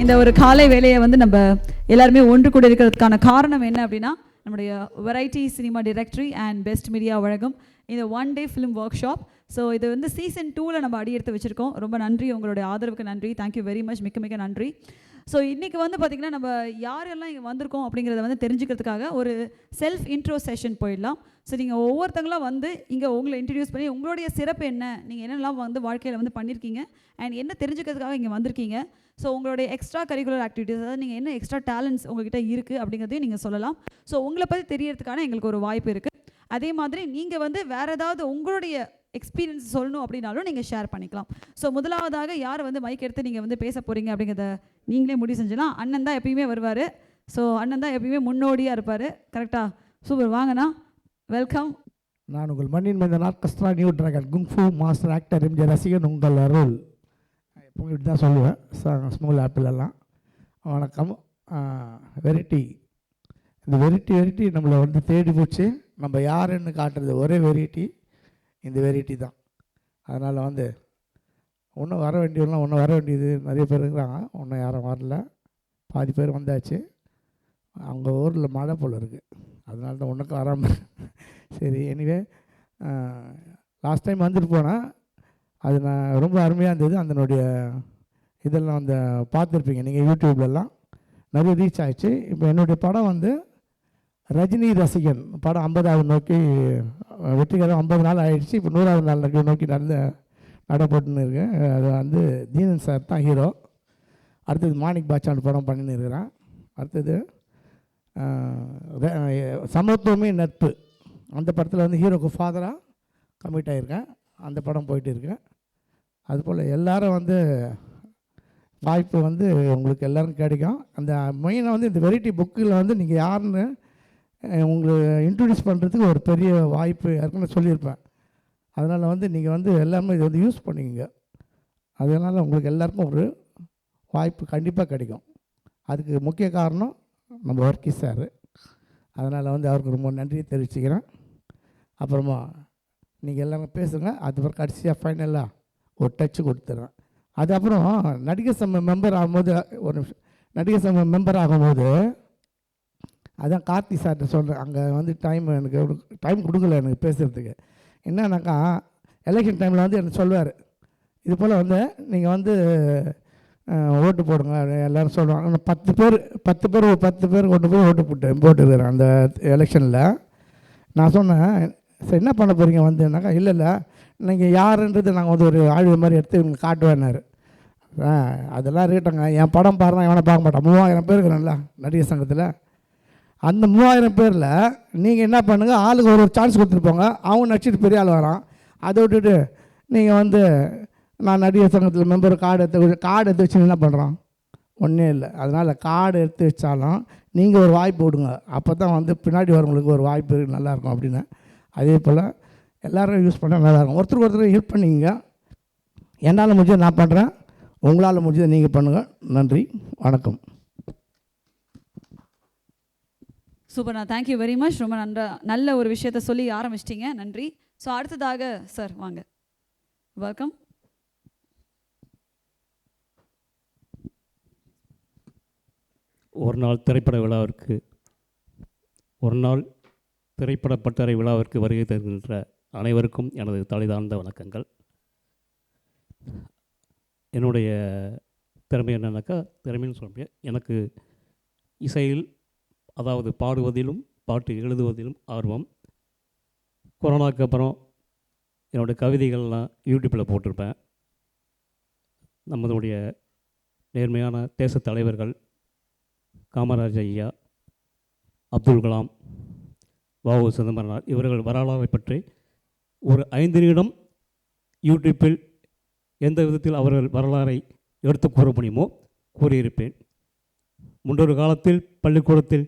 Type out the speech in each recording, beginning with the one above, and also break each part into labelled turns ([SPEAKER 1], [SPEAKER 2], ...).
[SPEAKER 1] இந்த ஒரு காலை வேலையை வந்து நம்ம எல்லாருமே ஒன்று கூட இருக்கிறதுக்கான காரணம் என்ன அப்படின்னா, நம்முடைய variety cinema directory and best media வழங்கும் இந்த one day film work shop. So இது வந்து சீசன் 2ல் நம்ம அடியெடுத்து வச்சுருக்கோம். ரொம்ப நன்றி, உங்களுடைய ஆதரவுக்கு நன்றி. தேங்க்யூ வெரி மச், மிக்க மிக்க நன்றி. ஸோ இன்றைக்கி வந்து பார்த்திங்கன்னா, நம்ம யாரெல்லாம் இங்கே வந்திருக்கோம் அப்படிங்கிறத வந்து தெரிஞ்சுக்கிறதுக்காக ஒரு செல்ஃப் இன்ட்ரோ செஷன் போயிடலாம். ஸோ நீங்கள் ஒவ்வொருத்தங்களாம் வந்து இங்கே உங்களை இன்ட்ரடியூஸ் பண்ணி உங்களுடைய சிறப்பு என்ன, நீங்கள் என்னெல்லாம் வந்து வாழ்க்கையில் வந்து பண்ணியிருக்கீங்க அண்ட் என்ன தெரிஞ்சுக்கிறதுக்காக இங்கே வந்திருக்கீங்க, ஸோ உங்களுடைய எக்ஸ்ட்ரா கரிக்குலர் ஆக்டிவிட்டீஸ், அதாவது நீங்கள் என்ன எக்ஸ்ட்ரா டேலண்ட்ஸ் உங்கள்கிட்ட இருக்குது அப்படிங்கிறதையும் நீங்கள் சொல்லலாம். ஸோ உங்களை பற்றி தெரியறதுக்கான எங்களுக்கு ஒரு வாய்ப்பு இருக்குது. அதே மாதிரி நீங்கள் வந்து வேறு ஏதாவது உங்களுடைய எக்ஸ்பீரியன்ஸ் சொல்லணும் அப்படின்னாலும் நீங்கள் ஷேர் பண்ணிக்கலாம். ஸோ முதலாவதாக யார் வந்து மைக் எடுத்து நீங்கள் வந்து பேச போகிறீங்க அப்படிங்கிறத நீங்களே முடிவு செஞ்சலாம். அண்ணன் தான் எப்பயுமே வருவார். ஸோ அண்ணன் தான் எப்பயுமே முன்னோடியாக இருப்பார். கரெக்டாக? சூப்பர், வாங்கண்ணா, வெல்கம்.
[SPEAKER 2] நான் உங்கள் மண்ணின் மைந்த orchestra new dragon kung fu master actor MJ ரசிகன் உங்கள் அருள். எப்போ இப்படி தான் சொல்லுவேன் ஸ்மால் ஆப்பிலெல்லாம். வணக்கம். வெரைட்டி, இந்த வெரைட்டி நம்மளை வந்து தேடி போச்சு. நம்ம யாருன்னு காட்டுறது ஒரே வெரைட்டி, இந்த வெரைட்டி தான். அதனால் வந்து ஒன்றும் வர வேண்டியது நிறைய பேர் இருக்கிறாங்க. ஒன்றும் யாரும் வரல, பாதி பேர் வந்தாச்சு. அவங்க ஊரில் மழை போல் இருக்குது, அதனால தான் ஒன்றுக்கும் வராமல். சரி, எனிவே லாஸ்ட் டைம் வந்துட்டு போனேன். அது நான் ரொம்ப அருமையாக இருந்தது. அதனுடைய இதெல்லாம் வந்து பார்த்துருப்பீங்க நீங்கள் யூடியூப்லலாம், நிறைய ரீச் ஆகிடுச்சு. இப்போ என்னுடைய படம் வந்து ரஜினி ரசிகன் படம் 50வது நோக்கி வெற்றிகரம் 50 நாள் ஆகிடுச்சு. இப்போ 100வது நாள் நோக்கி நடப்பட்டுன்னு இருக்கேன். அது வந்து தீனன் சார் தான் ஹீரோ. அடுத்தது மாணிக் பாட்சான் படம் பண்ணின்னு இருக்கிறேன். அடுத்தது சமத்துவமே நட்பு, அந்த படத்தில் வந்து ஹீரோக்கு ஃபாதராக கமிட் ஆகியிருக்கேன். அந்த படம் போயிட்டு இருக்கேன். அதுபோல் எல்லோரும் வந்து வாய்ப்பு வந்து உங்களுக்கு எல்லோரும் கிடைக்கும். அந்த மெயினாக வந்து இந்த வெரைட்டி புக்கில் வந்து நீங்கள் யாருன்னு உங்களை இன்ட்ரடியூஸ் பண்ணுறதுக்கு ஒரு பெரிய வாய்ப்பு ஏற்கனவே சொல்லியிருப்பேன். அதனால் வந்து நீங்கள் வந்து எல்லாருமே இதை வந்து யூஸ் பண்ணிக்கங்க. அதனால் உங்களுக்கு எல்லாருக்கும் ஒரு வாய்ப்பு கண்டிப்பாக கிடைக்கும். அதுக்கு முக்கிய காரணம் நம்ம வர்க்கி சார். அதனால் வந்து அவருக்கு ரொம்ப நன்றியை தெரிவிச்சுக்கிறேன். அப்புறமா நீங்கள் எல்லாமே பேசுங்க. அதுக்கப்புறம் கடைசியாக ஃபைனலாக ஒரு டச்சு கொடுத்துட்றேன். அதுக்கப்புறம் நடிகர் சங்க மெம்பர் ஆகும்போது, ஒரு நடிகர் சங்க மெம்பர் ஆகும்போது அதான் கார்த்தி சார்கிட்ட சொல்கிறேன். அங்கே வந்து டைம் கொடுக்கல எனக்கு பேசுகிறதுக்கு. என்னன்னாக்கா, எலெக்ஷன் டைமில் வந்து எனக்கு சொல்லுவார், இது போல் வந்து நீங்கள் வந்து ஓட்டு போடுங்க எல்லோரும் சொல்லுவாங்க. 10 பேர் கொண்டு போய் ஓட்டு போட்டுருக்கிறேன் அந்த எலெக்ஷனில். நான் சொன்னேன், சரி என்ன பண்ண போகிறீங்க வந்துனாக்கா, இல்லை நீங்கள் யாருன்றது நாங்கள் வந்து ஒரு ஆய்வு மாதிரி எடுத்து இவங்க காட்டுவேன்னாரு. அதெல்லாம் இருக்கட்டங்க, என் படம் பாருன்னா எவனை பார்க்க மாட்டான். 3000 பேர் இருக்கிறேன்ல நடிகர் சங்கத்தில். அந்த 3000 பேரில் நீங்கள் என்ன பண்ணுங்கள், ஆளுக்கு ஒரு சான்ஸ் கொடுத்துருப்போங்க. அவங்க நடிச்சிட்டு பெரிய ஆள் வரான். அதை விட்டுட்டு நீங்கள் வந்து நான் நடிகர் சங்கத்தில் மெம்பர் கார்டு எடுத்து வச்சு என்ன பண்ணுறான், ஒன்றே இல்லை. அதனால் கார்டு எடுத்து வச்சாலும் நீங்கள் ஒரு வாய்ப்பு விடுங்க. அப்போ தான் வந்து பின்னாடி வரவங்களுக்கு ஒரு வாய்ப்பு நல்லாயிருக்கும் அப்படின்னு. அதே போல் எல்லோரும் யூஸ் பண்ணால் நல்லாயிருக்கும். ஒருத்தர் ஹெல்ப் பண்ணிங்க. என்னால் முடிஞ்சதை நான் பண்ணுறேன், உங்களால் முடிஞ்சதை நீங்கள் பண்ணுங்கள். நன்றி, வணக்கம்.
[SPEAKER 1] சூப்பர்ண்ணா, தேங்க்யூ வெரி மச். ரொம்ப நல்ல ஒரு விஷயத்த சொல்லி ஆரம்பிச்சிட்டிங்க, நன்றி. ஸோ அடுத்ததாக சார் வாங்க, வெல்கம்.
[SPEAKER 3] ஒரு நாள் திரைப்பட பட்டறை விழாவிற்கு வருகை தருகின்ற அனைவருக்கும் எனது தலைதாழ்ந்த வணக்கங்கள். என்னுடைய திறமை என்னன்னாக்கா, திறமைன்னு சொல்ல முடியாது, எனக்கு இசையில், அதாவது பாடுவதிலும் பாட்டு எழுதுவதிலும் ஆர்வம். கொரோனாவுக்கு அப்புறம் என்னுடைய கவிதைகள்லாம் யூடியூப்பில் போட்டிருப்பேன். நம்மளுடைய நேர்மையான தேச தலைவர்கள் காமராஜ் ஐயா, அப்துல் கலாம், வ.உ. சிதம்பரனார் இவர்கள் வரலாறை பற்றி ஒரு 5 நிமிடம் யூடியூப்பில் எந்த விதத்தில் அவர்கள் வரலாறை எடுத்து கூற முடியுமோ கூறியிருப்பேன். முன்னொரு காலத்தில் பள்ளிக்கூடத்தில்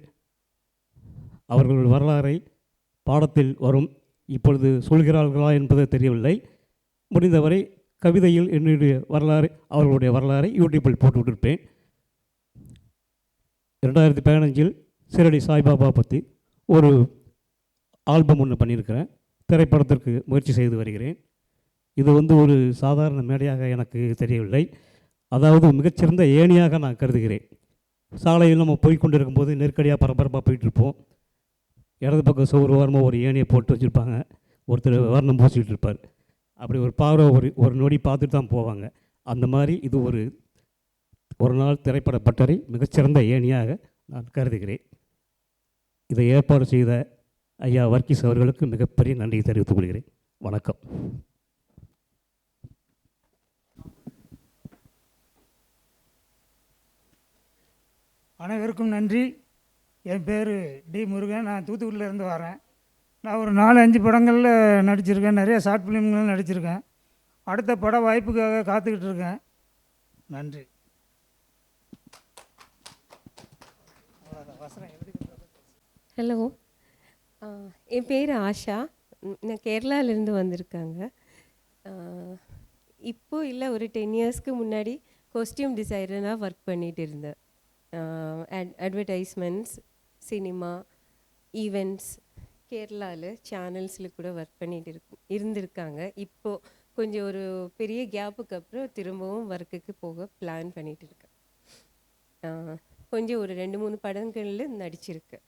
[SPEAKER 3] அவர்கள் வரலாறை பாடத்தில் வரும், இப்பொழுது சொல்கிறார்களா என்பது தெரியவில்லை. முடிந்தவரை கவிதையில் என்னுடைய வரலாறு, அவர்களுடைய வரலாறை யூடியூப்பில் போட்டுவிட்டிருப்பேன். 2015 சீரடி சாய்பாபா பற்றி ஒரு ஆல்பம் ஒன்று பண்ணியிருக்கிறேன். திரைப்படத்திற்கு முயற்சி செய்து வருகிறேன். இது வந்து ஒரு சாதாரண மேடையாக எனக்கு தெரியவில்லை. அதாவது மிகச்சிறந்த ஏணியாக நான் கருதுகிறேன். சாலையில் நம்ம போய் கொண்டு இருக்கும்போது நெருக்கடியாக பரபரப்பாக போயிட்டுருப்போம். இடது பக்கம் சோறு ஓரமாக ஒரு ஏணியை போட்டு வச்சுருப்பாங்க. ஒருத்தர் வர்ணம் பூசிக்கிட்டு இருப்பார். அப்படி ஒரு பார்வை ஒரு நொடி பார்த்துட்டு தான் போவாங்க. அந்த மாதிரி இது ஒரு நாள் திரைப்பட பட்டறை மிகச்சிறந்த ஏணியாக நான் கருதுகிறேன். இதை ஏற்பாடு செய்த ஐயா வர்கீஸ் அவர்களுக்கு மிகப்பெரிய நன்றியை தெரிவித்துக் கொள்கிறேன். வணக்கம்.
[SPEAKER 4] அனைவருக்கும் நன்றி. என் பேர் டி முருகன். நான் தூத்துக்குடியிலேருந்து வரேன். நான் ஒரு 4-5 படங்களில் நடிச்சிருக்கேன். நிறைய ஷார்ட் ஃபிலிம்களும் நடிச்சிருக்கேன். அடுத்த பட வாய்ப்புக்காக காத்துக்கிட்டு இருக்கேன். நன்றி.
[SPEAKER 5] ஹலோ, என் பேர் ஆஷா. நான் கேரளாவிலேருந்து வந்திருக்காங்க. இப்போ இல்லை, ஒரு 10 இயர்ஸ்க்கு முன்னாடி காஸ்டியூம் டிசைனராக ஒர்க் பண்ணிகிட்டு இருந்தேன். அட்வர்டைஸ்மெண்ட்ஸ், சினிமா, ஈவெண்ட்ஸ், கேரளாவில் சேனல்ஸில் கூட ஒர்க் பண்ணிகிட்டு இருந்திருக்காங்க. இப்போது கொஞ்சம் ஒரு பெரிய கேப்புக்கு அப்புறம் திரும்பவும் ஒர்க்குக்கு போக பிளான் பண்ணிகிட்டு இருக்கேன். கொஞ்சம் ஒரு 2-3 படங்களில் நடிச்சிருக்கேன்.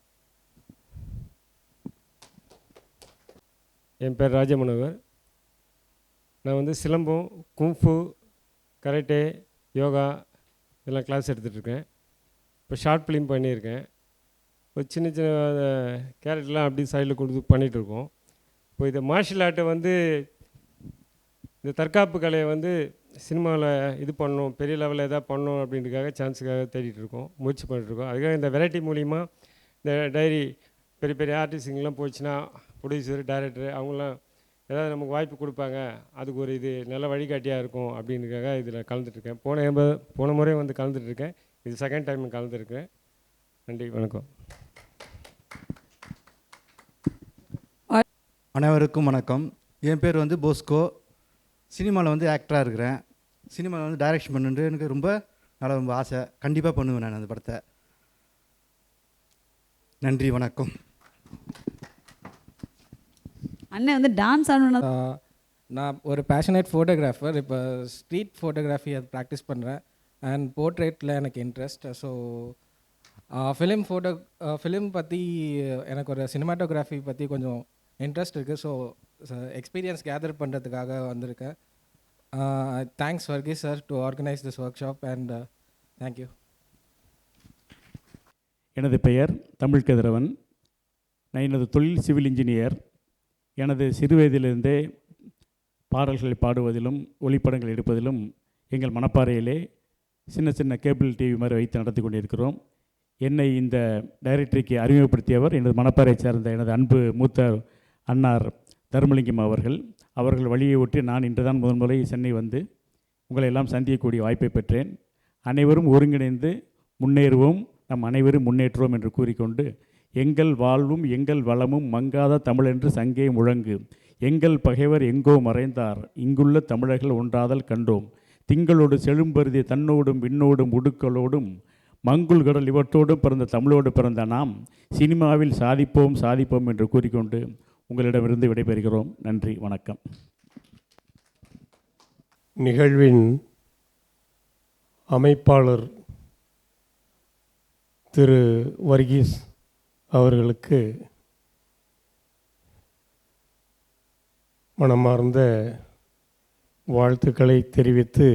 [SPEAKER 6] என் பேர் ராஜமனோகர். நான் வந்து சிலம்பம், கும்ஃபு, கராட்டே, யோகா இதெல்லாம் கிளாஸ் எடுத்துகிட்ருக்கேன். இப்போ ஷார்ட் ஃபிலிம் பண்ணியிருக்கேன். ஒரு சின்ன சின்ன கேரக்டர்லாம் அப்படி சைடில் கொடுத்து பண்ணிகிட்ருக்கோம். இப்போ இந்த மார்ஷியல் ஆர்ட்டை வந்து இந்த தற்காப்பு கலையை வந்து சினிமாவில் இது பண்ணணும், பெரிய லெவலில் எதாவது பண்ணணும் அப்படின்றதுக்காக சான்ஸுக்காக தேடிட்டுருக்கோம், முயற்சி பண்ணிட்டுருக்கோம். அதுக்காக இந்த வெரைட்டி மூலிமா இந்த டைரி பெரிய பெரிய ஆர்டிஸ்ட்டுங்கெலாம் போச்சுன்னா ப்ரொடியூசர், டைரக்டர் அவங்களாம் ஏதாவது நமக்கு வாய்ப்பு கொடுப்பாங்க, அதுக்கு ஒரு இது நல்ல வழிகாட்டியாக இருக்கும் அப்படின்றதுக்காக இதில் கலந்துட்டுருக்கேன். போன முறை வந்து கலந்துட்டுருக்கேன். இது செகண்ட் டைம் கலந்துருக்கேன். நன்றி, வணக்கம்.
[SPEAKER 7] அனைவருக்கும் வணக்கம். என் பேர் வந்து போஸ்கோ. சினிமாவில் வந்து ஆக்டராக இருக்கிறேன். சினிமாவில் வந்து டைரக்ஷன் பண்ணுறது எனக்கு ரொம்ப ஆசை. கண்டிப்பாக பண்ணுவேன் நான் அந்த படத்தை. நன்றி, வணக்கம்.
[SPEAKER 1] அண்ணன் வந்து டான்ஸ் ஆடணும்.
[SPEAKER 8] நான் ஒரு பேஷனேட் ஃபோட்டோகிராஃபர். இப்போ ஸ்ட்ரீட் ஃபோட்டோகிராஃபி அது ப்ராக்டிஸ் பண்ணுறேன். அண்ட் போர்ட்ரேட்டில் எனக்கு இன்ட்ரெஸ்ட். ஸோ ஃபிலிம் பற்றி எனக்கு ஒரு சினிமாட்டோகிராஃபி பற்றி கொஞ்சம் இன்ட்ரெஸ்ட் இருக்குது. ஸோ எக்ஸ்பீரியன்ஸ் கேதர் பண்ணுறதுக்காக வந்திருக்கேன். Thanks Varghese sir to organise this workshop and thank you.
[SPEAKER 3] எனது பெயர் தமிழ் கதிரவன். நான் எனது தொழில் சிவில் இன்ஜினியர். எனது சிறுவயதிலிருந்தே பாடல்களை பாடுவதிலும் ஒளிப்படங்கள் எடுப்பதிலும் எங்கள் மணப்பாறையிலே சின்ன சின்ன கேபிள் டிவி மாதிரி வைத்து நடத்தி கொண்டிருக்கிறோம். என்னை இந்த டைரக்டரிக்கு அறிமுகப்படுத்தியவர் எனது மணப்பாறை சார்ந்த எனது அன்பு மூத்த அன்னார் தர்மலிங்கம் அவர்கள் வழியை ஒட்டி நான் இன்று தான் முதன்முறை சென்னை வந்து உங்களை எல்லாம் சந்திக்கக்கூடிய வாய்ப்பை பெற்றேன். அனைவரும் ஒருங்கிணைந்து முன்னேறுவோம், நம் அனைவரும் முன்னேற்றுவோம் என்று கூறிக்கொண்டு, எங்கள் வாழ்வும் எங்கள் வளமும் மங்காத தமிழென்று சங்கே முழங்கு, எங்கள் பகைவர் எங்கோ மறைந்தார், இங்குள்ள தமிழர்கள் ஒன்றாதல் கண்டோம், திங்களோடு செழும்பருதி தன்னோடும் விண்ணோடும் உடுக்களோடும் மங்குள் கடல் இவற்றோடும் பிறந்த தமிழோடு பிறந்த நாம் சினிமாவில் சாதிப்போம் சாதிப்போம் என்று கூறிக்கொண்டு உங்களிடமிருந்து விடைபெறுகிறோம். நன்றி, வணக்கம்.
[SPEAKER 6] நிகழ்வின் அமைப்பாளர் திரு வர்கீஸ் அவர்களுக்கு மனமார்ந்த வாழ்த்துக்களை தெரிவித்து,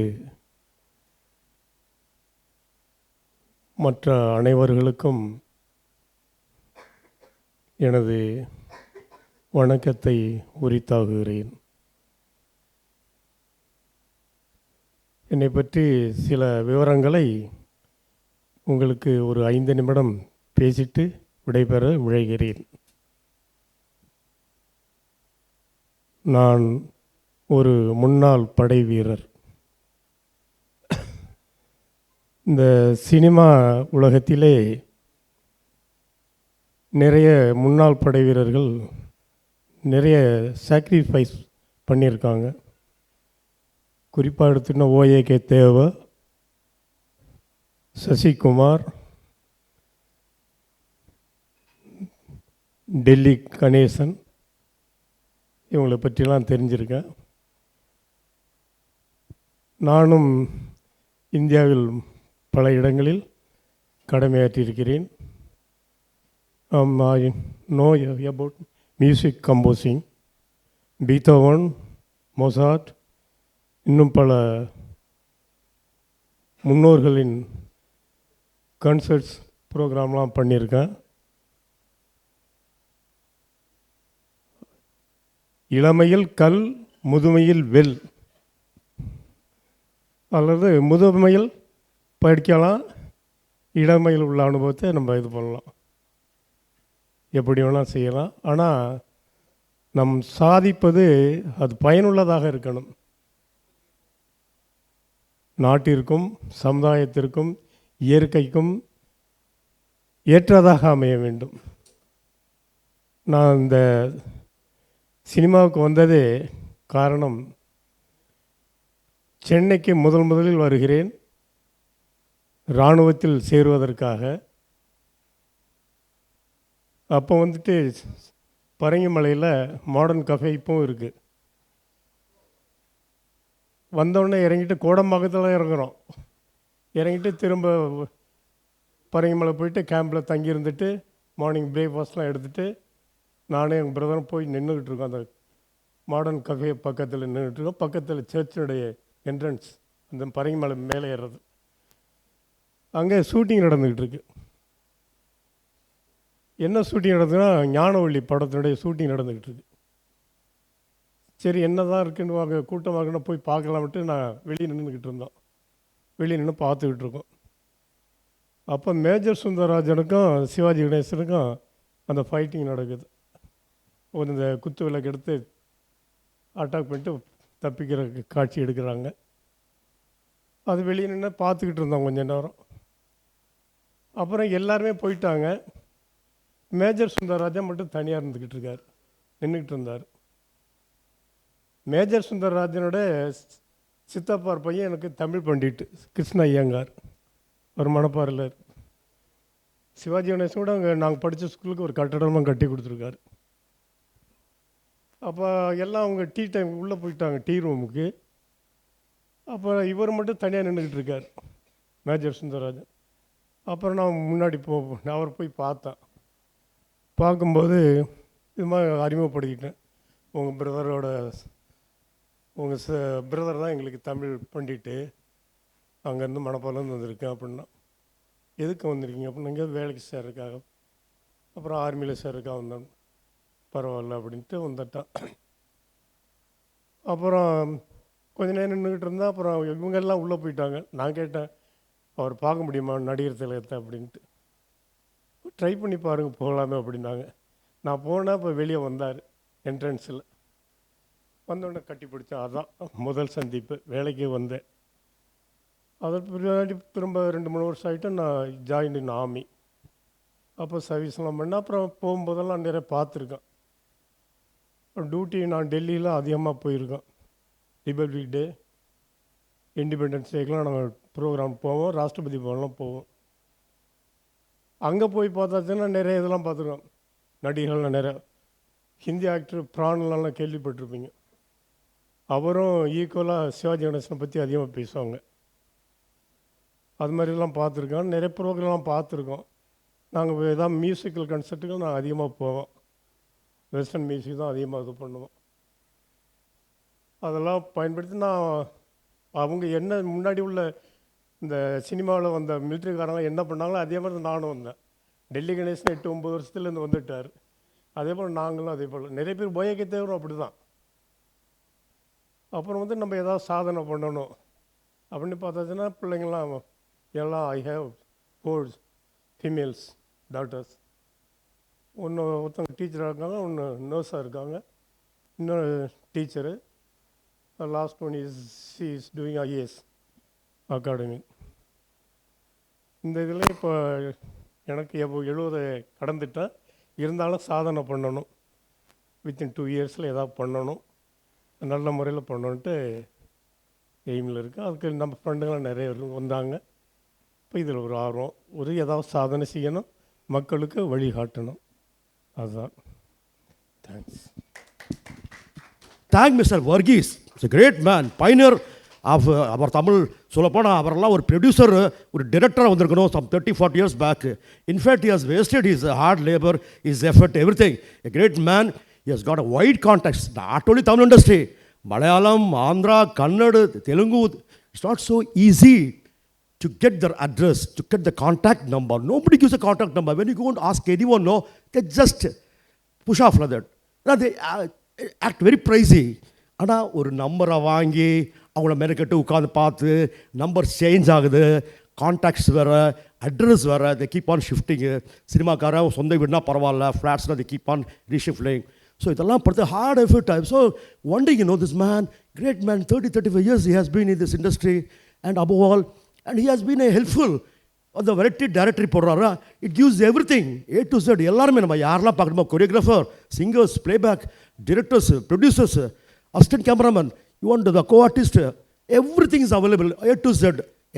[SPEAKER 6] மற்ற அனைவர்களுக்கும் எனது வணக்கத்தை உரித்தாகுகிறேன். என்னை பற்றி சில விவரங்களை உங்களுக்கு ஒரு 5 நிமிடம் பேசிட்டு விடைபெற விழைகிறேன். நான் ஒரு முன்னாள் படை வீரர். இந்த சினிமா உலகத்திலே நிறைய முன்னாள் படை வீரர்கள் நிறைய சாக்ரிஃபைஸ் பண்ணியிருக்காங்க. குறிப்பாக எடுத்துன்னா ஓஏகே தேவா, சசிகுமார், டெல்லி கணேசன், இவங்களை பற்றிலாம் தெரிஞ்சிருக்கேன். நானும் இந்தியாவில் பல இடங்களில் கடமையாற்றியிருக்கிறேன். I know about music composing, Beethoven, Mozart, இன்னும் பல முன்னோர்களின் கன்சர்ட்ஸ் ப்ரோக்ராம்லாம் பண்ணியிருக்கேன். இளமையில் கல், முதுமையில் வெல், அல்லது முதுமையில் படிக்கலாம், இளமையில் உள்ள அனுபவத்தை நம்ம இது பண்ணலாம், எப்படி வேணால் செய்யலாம். ஆனால் நம் சாதிப்பது அது பயனுள்ளதாக இருக்கணும், நாட்டிற்கும் சமுதாயத்திற்கும் இயற்கைக்கும் ஏற்றதாக அமைய வேண்டும். நான் இந்த சினிமாவுக்கு வந்ததே காரணம், சென்னைக்கு முதலில் வருகிறேன் இராணுவத்தில் சேருவதற்காக. அப்போ வந்துட்டு பரங்கிமலையில் மாடர்ன் கஃபே இப்போவும் இருக்குது. வந்தோடனே இறங்கிட்டு கோடம்பாக்கத்தில் இறங்குறோம். இறங்கிட்டு திரும்ப பரங்கிமலை போயிட்டு கேம்பில் தங்கி இருந்துட்டு மார்னிங் பிரேக்ஃபாஸ்ட்லாம் எடுத்துகிட்டு நானே எங்கள் பிரதரும் போய் நின்றுக்கிட்டு இருக்கோம். அந்த மாடர்ன் கஃபே பக்கத்தில் நின்றுட்டு இருக்கோம். பக்கத்தில் சர்ச்சினுடைய என்ட்ரன்ஸ், அந்த பரங்கிமலை மேலே ஏறுறது, அங்கே ஷூட்டிங் நடந்துக்கிட்டு இருக்கு. என்ன ஷூட்டிங் நடக்குதுன்னா, ஞானவள்ளி படத்தினுடைய ஷூட்டிங் நடந்துக்கிட்டு இருக்கு. சரி என்ன தான் இருக்குன்னு வாங்க, கூட்டமாக இருக்குன்னு போய் பார்க்கலாம்ட்டு நான் வெளியே நின்றுக்கிட்டு இருந்தோம். வெளியே நின்று பார்த்துக்கிட்டு இருக்கோம். அப்போ மேஜர் சுந்தரராஜனுக்கும் சிவாஜி கணேசனுக்கும் அந்த ஃபைட்டிங் நடக்குது. இந்த குத்து விளக்கு எடுத்து அட்டாக் பண்ணிட்டு தப்பிக்கிற காட்சி எடுக்கிறாங்க. அது வெளியே நின்று பார்த்துக்கிட்டு இருந்தோம் கொஞ்ச நேரம். அப்புறம் எல்லாருமே போயிட்டாங்க. மேஜர் சுந்தரராஜன் மட்டும் தனியாக இருந்துக்கிட்டு இருக்கார், நின்றுக்கிட்டு இருந்தார். மேஜர் சுந்தரராஜனோட சித்தப்பார் பையன் எனக்கு தமிழ் பண்டிட்டு கிருஷ்ண ஐயங்கார், ஒரு மணப்பாறையில். சிவாஜி கணேசன் கூட அங்கே நாங்கள் படித்த ஸ்கூலுக்கு ஒரு கட்டடமாக கட்டி கொடுத்துருக்காரு. அப்போ எல்லாம் அவங்க டீ டைம் உள்ளே போயிட்டாங்க, டீ ரூமுக்கு. அப்போ இவர் மட்டும் தனியாக நின்றுக்கிட்டு இருக்கார், மேஜர் சுந்தரராஜன். அப்புறம் நான் முன்னாடி நான் அவர் போய் பார்த்தேன். பார்க்கும்போது இது மாதிரி அறிமுகப்படுத்திட்டேன், உங்கள் பிரதரோட, உங்கள் பிரதர் தான் எங்களுக்கு தமிழ் பண்டிட்டு, அங்கேருந்து மணப்பாலேருந்து வந்திருக்கேன் அப்படின்னா. எதுக்கு வந்திருக்கீங்க அப்படின்னா, இங்கே வேலைக்கு சேர்றதுக்காக, அப்புறம் ஆர்மியில் சேர்றதுக்காக வந்தோம். பரவாயில்ல அப்படின்ட்டு வந்துட்டான். அப்புறம் கொஞ்ச நேரம் நின்றுக்கிட்டு இருந்தால் அப்புறம் இவங்கெல்லாம் உள்ளே போயிட்டாங்க. நான் கேட்டேன், அவர் பார்க்க முடியுமா நடிகர் திலகத்தை அப்படின்ட்டு. ட்ரை பண்ணி பாருங்கள் போகலாமே அப்படின்னாங்க. நான் போனால் இப்போ வெளியே வந்தார் என்ட்ரன்ஸில். வந்தோடனே கட்டி பிடிச்சேன். அதுதான் முதல் சந்திப்பு. வேலைக்கு வந்தேன். அதற்கு பின்னாடி திரும்ப 2-3 வருஷம் ஆகிட்டு நான் ஜாயின் இன் ஆர்மி. அப்போ சர்வீஸ்லாம் பண்ணேன். அப்புறம் போகும்போதெல்லாம் நிறைய பார்த்துருக்கேன். டியூட்டி நான் டெல்லியில் அதிகமாக போயிருக்கேன். ரிபப்ளிக் டே, இண்டிபெண்டன்ஸ் டேக்கெலாம் நாங்கள் ப்ரோக்ராம் போவோம், ராஷ்டிரபதி பவன்லாம் போவோம். அங்கே போய் பார்த்தாச்சுன்னா நிறைய இதெல்லாம் பார்த்துருக்கோம். நடிகர்கள்லாம் நிறைய ஹிந்தி ஆக்டர் பிரான்லாம் கேள்விப்பட்டிருப்பீங்க. அவரும் ஈக்குவலாக சிவாஜி கணேசனை பற்றி அதிகமாக பேசுவாங்க. அது மாதிரிலாம் பார்த்துருக்கோம். நிறைய ப்ரோக்ராம்லாம் பார்த்துருக்கோம். நாங்கள் எதாவது மியூசிக்கல் கன்சர்ட்டுக்கு நான் அதிகமாக போவோம். வெஸ்டர்ன் மியூசிக் தான் அதிகமாக இது பண்ணுவோம். அதெல்லாம் பயன்படுத்தி நான் அவங்க என்ன முன்னாடி உள்ள இந்த சினிமாவில் வந்த மிலிட்ரிக்காரங்க என்ன பண்ணாங்களோ அதே மாதிரி நானும் வந்தேன். டெல்லி கணேசன் 8-9 வருஷத்துலேருந்து வந்துட்டார். அதே போல் நாங்களும் அதே போல் நிறைய பேர் போயக்கே தேவரும் அப்படி தான். அப்புறம் வந்து நம்ம ஏதாவது சாதனை பண்ணணும் அப்படின்னு பார்த்தாச்சுன்னா பிள்ளைங்கள்லாம் எல்லாம் ஐ ஹேவ் 4 ஃபீமேல்ஸ் டாக்டர்ஸ். ஒருத்தவங்க டீச்சராக இருக்காங்க, ஒன்று நர்ஸாக இருக்காங்க, இன்னொரு teacher. Last one she is doing IAS academy. இந்த இதில் இப்போ எனக்கு 70 கடந்துட்டேன். இருந்தாலும் சாதனை பண்ணணும், வித்தின் 2 இயர்ஸில் ஏதாவது பண்ணணும், நல்ல முறையில் பண்ணணுன்ட்டு எய்மில் இருக்குது. அதுக்கு நம்ம ஃப்ரெண்டுங்களாம் நிறைய வந்தாங்க. இப்போ இதில் ஒரு ஆர்வம், ஒரு ஏதாவது சாதனை செய்யணும், மக்களுக்கு வழிகாட்டணும், அதுதான். Thanks.
[SPEAKER 9] Thank Mr. Varghese. He's a great man, pioneer of our Tamil சொல்லப்போனால் அவரெல்லாம் ஒரு ப்ரொடியூசர் ஒரு டைரக்டராக வந்திருக்கணும் some 30-40 years back. In fact he has wasted his hard labor, his effort, everything. A great man. He has got a wide context, not only Tamil industry, Malayalam, Andhra, Kannada, Telugu. It's not so easy to get their address, to get the contact number. Nobody gives a contact number. When you go and ask anyone, no, they just push off like that. Now they act very pricey. ஆனால் ஒரு நம்பரை வாங்கி அவங்கள மெனக்கெட்டு உட்காந்து பார்த்து number change ஆகுது, contacts வேறு, அட்ரஸ் வேறு, they keep on shifting. சினிமாக்காரன் சொந்த வீடுனா பரவாயில்ல, ஃப்ளாட்ஸில் they keep on reshifting. So இதெல்லாம் பார்த்து hard effort time. So one day this man, great man, 30-35 years he has been in this industry, and above all, and he has been a helpful. அந்த variety directory போடுறாரா, it gives every thing A to Z. எல்லாருமே நம்ம யாரெல்லாம் பார்க்கணுமோ, choreographer, singers, playback, directors, producers, assistant cameraman, you want the go artist, every thing is available A to Z.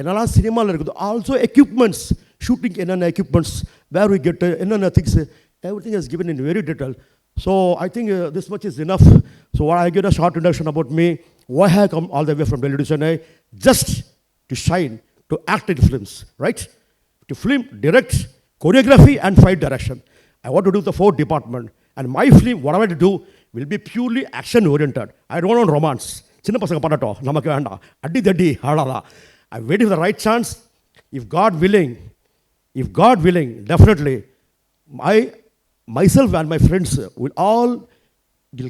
[SPEAKER 9] என்னெல்லாம் சினிமாவில் இருக்குது. Also equipments, shooting என்னென்ன equipments, where we get, என்னென்ன things, everything is given in very detail. So I think this much is enough. So what I give a short introduction about me, why I come all the way from Delhi to Chennai, just to shine, to act in films, right? To film, direct, choreography and fight direction. I want to do the 4th department, and my film, whatever I do, will be purely action oriented. I don't want romance. சின்ன பசங்க பண்ணட்டும், நமக்கு வேண்டாம், அடி தட்டி ஆடாதா. I'm waiting for the right chance. If God willing, definitely myself and my friends will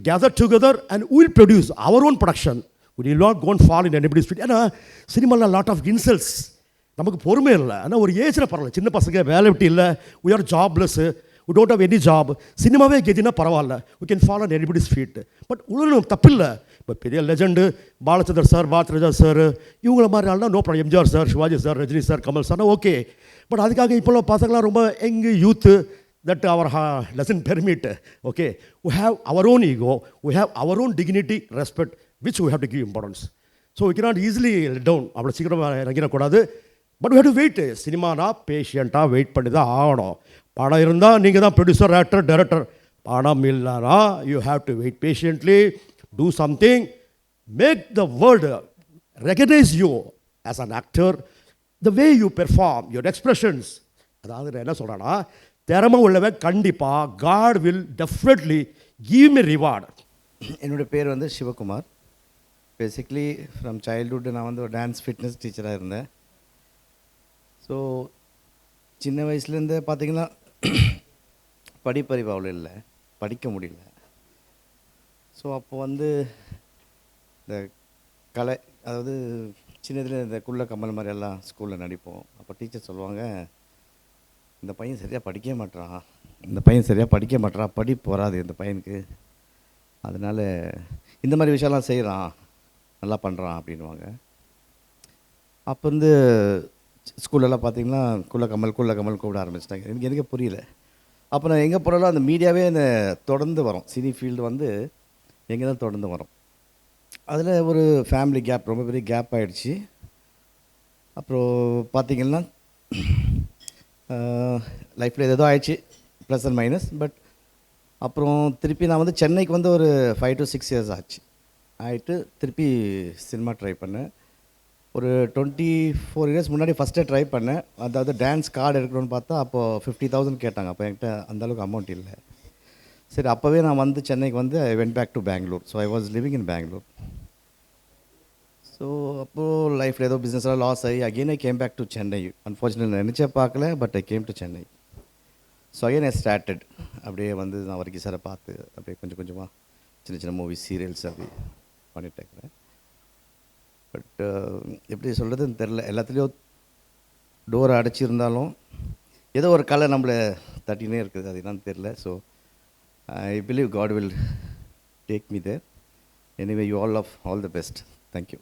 [SPEAKER 9] gather together and we'll produce our own production. We will not go and fall in anybody's feet. ஏன்னா சினிமாவில் lot of insults. நமக்கு பொறுமை இல்லை. ஆனால் ஒரு ஏஜில் பரவாயில்ல, சின்ன பசங்க வேலை விட்டு இல்லை, we are jobless, we don't have any job. சினிமாவே கெதினா பரவாயில்ல, we can fall on anybody's feet. But உலகம் தப்பில்லை. இப்போ பெரிய legend Balachander sir, Bharathiraja sir, இவங்கள மாதிரி ஆள்னா no problem. MGR sir, Sivaji sir, Rajini sir, Kamal சார்னா ஓகே. பட் அதுக்காக இப்போ பசங்களாம் ரொம்ப young youth, that our doesn't permit. Okay, we have our own ego, we have our own dignity, respect, which we have to give importance. So we cannot easily let down. அவ்வளோ சீக்கிரமாக இறங்கிடக்கூடாது. But we have to wait. சினிமானா பேஷியண்ட்டாக wait பண்ணி தான் ஆகணும். படம் இருந்தால் நீங்கள் தான் ப்ரொடியூசர், ஆக்டர், டைரக்டர். படம் இல்லைனா you have to wait patiently, do something, make the world recognize you as an actor, the way you perform, your expressions. அதாவது நான் என்ன சொல்கிறேன்னா, திறமை உள்ளவன் கண்டிப்பாக God will definitely give me reward.
[SPEAKER 7] என்னோடய பேர் வந்து சிவகுமார். பேசிக்லி ஃப்ரம் சைல்ட்ஹுட் நான் வந்து ஒரு டான்ஸ் ஃபிட்னஸ் டீச்சராக இருந்தேன். ஸோ சின்ன வயசுலேருந்து பார்த்திங்கன்னா படிப்பறிவு அவ்வளோ இல்லை, படிக்க முடியல. ஸோ அப்போ வந்து இந்த கலை, அதாவது சின்னதில் இந்த குள்ள கமல் மாதிரி எல்லாம் ஸ்கூலில் நடிப்போம். அப்போ டீச்சர் சொல்லுவாங்க, இந்த பையன் சரியாக படிக்க மாட்டான், படிப்பு வராது இந்த பையனுக்கு, அதனால் இந்த மாதிரி விஷயம்லாம் செய்கிறான், நல்லா பண்ணுறான் அப்படின்வாங்க. அப்போ வந்து ஸ்கூலெல்லாம் பார்த்திங்கன்னா குள்ள கமல் கூப்பிட ஆரம்பிச்சிட்டாங்க. எனக்கு எனக்கே புரியல. அப்போ நான் எங்கே போனாலும் அந்த மீடியாவே என்னை தொடர்ந்து வரும், சினி ஃபீல்டு வந்து எங்கே தான் தொடர்ந்து வரும். அதில் ஒரு ஃபேமிலி கேப், ரொம்ப பெரிய கேப் ஆகிடுச்சு. அப்புறம் பார்த்திங்கன்னா லைஃப்பில் ஏதோ ஆயிடுச்சு, ப்ளஸ் அண்ட் மைனஸ். பட் அப்புறம் திருப்பி நான் வந்து சென்னைக்கு வந்து ஒரு 5 to 6 years ஆகிட்டு திருப்பி சினிமா ட்ரை பண்ணேன். ஒரு 24 years முன்னாடி ஃபஸ்ட்டே ட்ரை பண்ணேன். அதாவது டான்ஸ் கார்டு எடுக்கணும்னு பார்த்தா அப்போது 50,000 கேட்டாங்க. அப்போ என்கிட்ட அந்தளவுக்கு அமௌண்ட் இல்லை. சரி, அப்போவே நான் வந்து சென்னைக்கு வந்து I went back to Bangalore. So I was living in Bangalore. So அப்போது லைஃப்பில் ஏதோ பிஸ்னஸ்லாம் லாஸ் ஆகி again I came back to Chennai. Unfortunately நினச்சே பார்க்கல, but I came to Chennai. So again I started. அப்படியே வந்து நான் வரைக்கும் சாரை பார்த்து அப்படியே கொஞ்சம் கொஞ்சமாக சின்ன சின்ன மூவிஸ், சீரியல்ஸ் அப்படி பண்ணிட்டு இருக்கிறேன். பட் எப்படி சொல்கிறதுன்னு தெரில, எல்லாத்துலேயும் டோரை அடைச்சிருந்தாலும் ஏதோ ஒரு கலை நம்மளை தட்டினே இருக்குது, அது என்னன்னு தெரில. So I believe God will take me there. Anyway you all the best. Thank you.